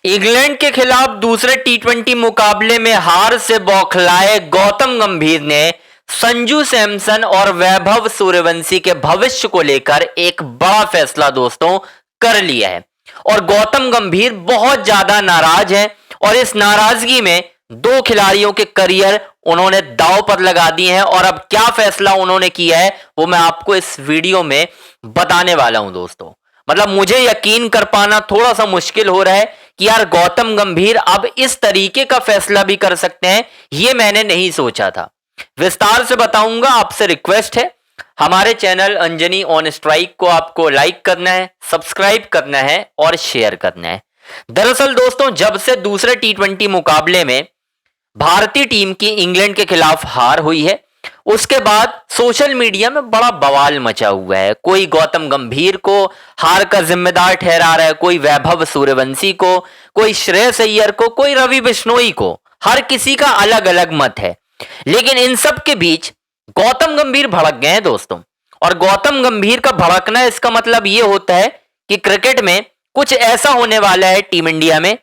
England के खिलाफ दूसरे टी20 मुकाबले में हार से बौखलाए गौतम गंभीर ने संजू सैमसन और वैभव सूर्यवंशी के भविष्य को लेकर एक बड़ा फैसला दोस्तों कर लिया है। और गौतम गंभीर बहुत ज्यादा नाराज है और इस नाराजगी में दो खिलाड़ियों के करियर उन्होंने दांव पर लगा दिए हैं। और अब क्या फैसला उन्होंने किया है वो मैं आपको इस वीडियो में बताने वाला हूं दोस्तों। मतलब मुझे यकीन कर पाना थोड़ा सा मुश्किल हो रहा है कि यार गौतम गंभीर अब इस तरीके का फैसला भी कर सकते हैं, ये मैंने नहीं सोचा था। विस्तार से बताऊंगा। आपसे रिक्वेस्ट है हमारे चैनल अंजनी ऑन स्ट्राइक को आपको लाइक करना है, सब्सक्राइब करना है और शेयर करना है। दरअसल दोस्तों जब से दूसरे टी20 मुकाबले में भारतीय टीम की इंग्लैंड के खिलाफ हार हुई है उसके बाद सोशल मीडिया में बड़ा बवाल मचा हुआ है। कोई गौतम गंभीर को हार का जिम्मेदार ठहरा रहा है, कोई वैभव सूर्यवंशी को, कोई श्रेयस अय्यर को, कोई रवि बिश्नोई को। हर किसी का अलग अलग मत है। लेकिन इन सब के बीच गौतम गंभीर भड़क गए हैं दोस्तों। और गौतम गंभीर का भड़कना इसका मतलब यह होता है कि क्रिकेट में कुछ ऐसा होने वाला है टीम इंडिया में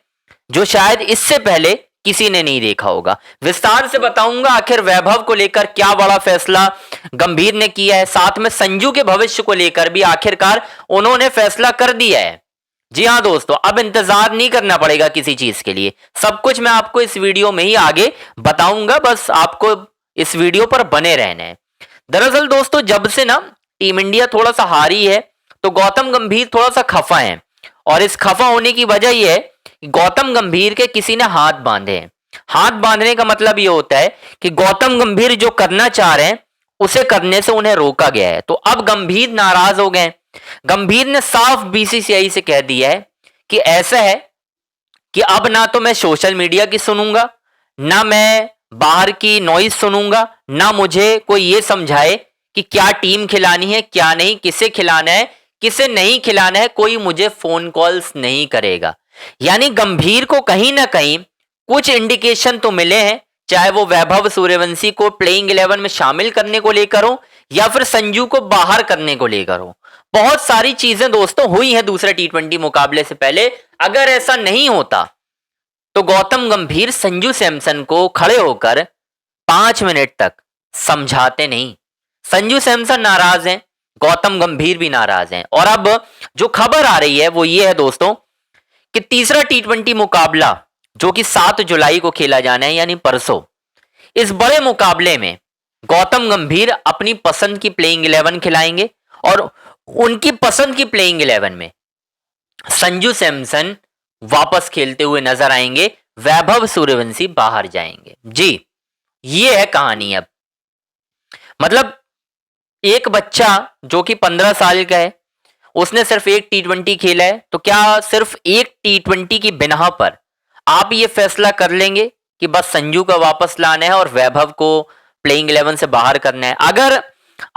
जो शायद इससे पहले किसी ने नहीं देखा होगा। विस्तार से बताऊंगा आखिर वैभव को लेकर क्या बड़ा फैसला गंभीर ने किया है, साथ में संजू के भविष्य को लेकर भी आखिरकार उन्होंने फैसला कर दिया है। जी हां दोस्तों, अब इंतजार नहीं करना पड़ेगा किसी चीज के लिए, सब कुछ मैं आपको इस वीडियो में ही आगे बताऊंगा, बस आपको इस वीडियो पर बने रहना है। दरअसल दोस्तों जब से ना टीम इंडिया थोड़ा सा हारी है तो गौतम गंभीर थोड़ा सा खफा है। और इस खफा होने की वजह यह है कि गौतम गंभीर के किसी ने हाथ बांधे हैं। हाथ बांधने का मतलब यह होता है कि गौतम गंभीर जो करना चाह रहे हैं उसे करने से उन्हें रोका गया है। तो अब गंभीर नाराज हो गए। गंभीर ने साफ बीसीसीआई से कह दिया है कि ऐसा है कि अब ना तो मैं सोशल मीडिया की सुनूंगा, ना मैं बाहर की नॉइज सुनूंगा, ना मुझे कोई ये समझाए कि क्या टीम खिलानी है क्या नहीं, किसे खिलाना है किसे नहीं खिलाना है, कोई मुझे फोन कॉल्स नहीं करेगा। यानी गंभीर को कहीं ना कहीं कुछ इंडिकेशन तो मिले हैं, चाहे वो वैभव सूर्यवंशी को प्लेइंग 11 में शामिल करने को लेकर हो या फिर संजू को बाहर करने को लेकर हो। बहुत सारी चीजें दोस्तों हुई हैं दूसरे टी20 मुकाबले से पहले। अगर ऐसा नहीं होता तो गौतम गंभीर संजू सैमसन को खड़े होकर 5 मिनट तक समझाते नहीं। संजू सैमसन नाराज हैं, गौतम गंभीर भी नाराज हैं। और अब जो खबर आ रही है वो ये है दोस्तों कि तीसरा टी20 मुकाबला जो कि 7 जुलाई को खेला जाना है यानी परसों, इस बड़े मुकाबले में गौतम गंभीर अपनी पसंद की प्लेइंग 11 खिलाएंगे और उनकी पसंद की प्लेइंग 11 में संजू सैमसन वापस खेलते हुए नजर आएंगे, वैभव सूर्यवंशी बाहर जाएंगे। जी ये है कहानी। अब मतलब एक बच्चा जो कि 15 साल का है उसने सिर्फ एक टी20 खेला है, तो क्या सिर्फ एक टी20 की बिना पर आप ये फैसला कर लेंगे कि बस संजू का वापस लाना है और वैभव को प्लेइंग 11 से बाहर करना है? अगर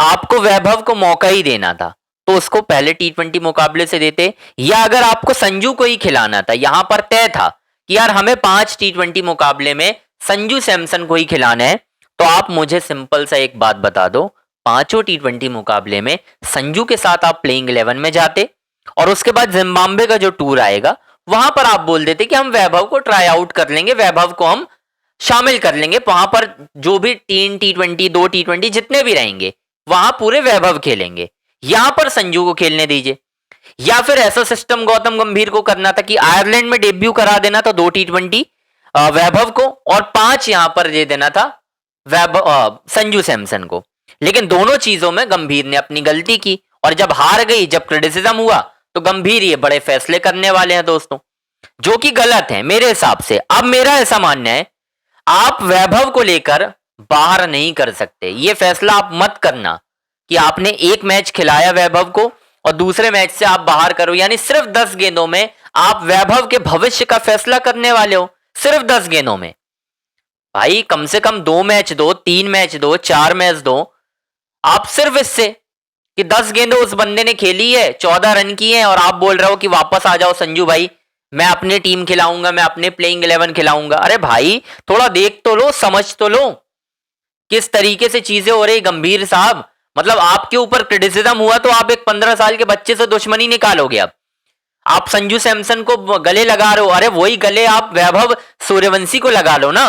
आपको वैभव को मौका ही देना था तो उसको पहले टी20 मुकाबले से देते, या अगर आपको संजू को ही खिलाना था, यहां पर तय था कि यार हमें 5 टी20 मुकाबले में संजू सैमसन को ही खिलाना है, तो आप मुझे सिंपल सा एक बात बता दो, 5 टी20 मुकाबले में संजू के साथ आप प्लेइंग 11 में जाते और उसके बाद जिम्बाब्वे का जो टूर आएगा वहां पर आप बोल देते कि हम वैभव को ट्राई आउट कर लेंगे, वैभव को हम शामिल कर लेंगे, वहां पर जो भी 3 टी20 2 टी20 जितने भी रहेंगे वहां पूरे वैभव खेलेंगे, यहां पर संजू को खेलने दीजिए। या फिर ऐसा सिस्टम गौतम गंभीर को करना था कि आयरलैंड में डेब्यू करा देना था 2 टी20 वैभव को और 5 यहां पर दे देना था वैभव संजू सैमसन को। लेकिन दोनों चीजों में गंभीर ने अपनी गलती की और जब हार गई, जब क्रिटिसिज्म हुआ, तो गंभीर ये बड़े फैसले करने वाले हैं दोस्तों, जो कि गलत है मेरे हिसाब से। अब मेरा ऐसा मानना है आप वैभव को लेकर बाहर नहीं कर सकते। ये फैसला आप मत करना कि आपने एक मैच खिलाया वैभव को और दूसरे मैच से आप बाहर करो, यानी सिर्फ 10 गेंदों में आप वैभव के भविष्य का फैसला करने वाले हो। सिर्फ 10 गेंदों में भाई, कम से कम 2 मैच दो, 3 मैच दो, 4 मैच दो। आप सिर्फ इससे कि 10 गेंदें उस बंदे ने खेली है, 14 रन किए हैं और आप बोल रहे हो कि वापस आ जाओ संजू भाई, मैं अपनी टीम खिलाऊंगा, मैं अपने प्लेइंग 11 खिलाऊंगा। अरे भाई थोड़ा देख तो लो, समझ तो लो किस तरीके से चीजें हो रही। गंभीर साहब मतलब आपके ऊपर क्रिटिसिज्म हुआ तो आप एक 15 साल के बच्चे से दुश्मनी निकालोगे? अब आप संजू सैमसन को गले लगा रहे हो, अरे वही गले आप वैभव सूर्यवंशी को लगा लो ना।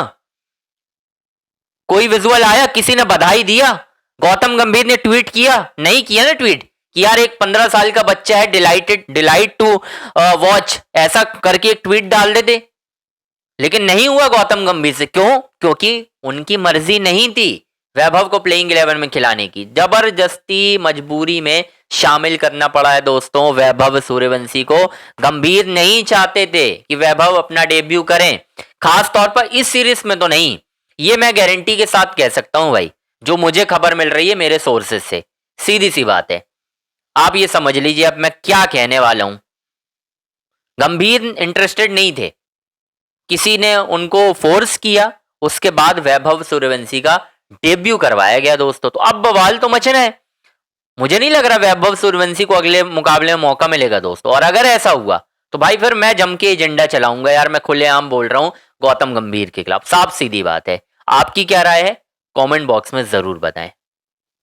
कोई विजुअल आया, किसी ने बधाई दिया? गौतम गंभीर ने ट्वीट किया? नहीं किया ना ट्वीट कि यार एक 15 साल का बच्चा है, डिलाइट टू वॉच, ऐसा करके एक ट्वीट डाल देते। लेकिन नहीं हुआ गौतम गंभीर से। क्यों? क्योंकि उनकी मर्जी नहीं थी वैभव को प्लेइंग 11 में खिलाने की, जबरदस्ती मजबूरी में शामिल करना पड़ा है दोस्तों वैभव सूर्यवंशी को। गंभीर नहीं चाहते थे कि वैभव अपना डेब्यू करें, खास तौर पर इस सीरीज में तो नहीं। ये मैं गारंटी के साथ कह सकता हूं भाई, जो मुझे खबर मिल रही है मेरे सोर्सेज से, सीधी सी बात है। आप ये समझ लीजिए अब मैं क्या कहने वाला हूं। गंभीर इंटरेस्टेड नहीं थे, किसी ने उनको फोर्स किया, उसके बाद वैभव सूर्यवंशी का डेब्यू करवाया गया दोस्तों। तो अब बवाल तो मचना है। मुझे नहीं लग रहा वैभव सूर्यवंशी को अगले मुकाबले में मौका मिलेगा दोस्तों, और अगर ऐसा हुआ तो भाई फिर मैं जम के एजेंडा चलाऊंगा यार। मैं खुलेआम बोल रहा हूं गौतम गंभीर के खिलाफ, साफ सीधी बात है। आपकी क्या राय है? कमेंट बॉक्स में जरूर बताएं।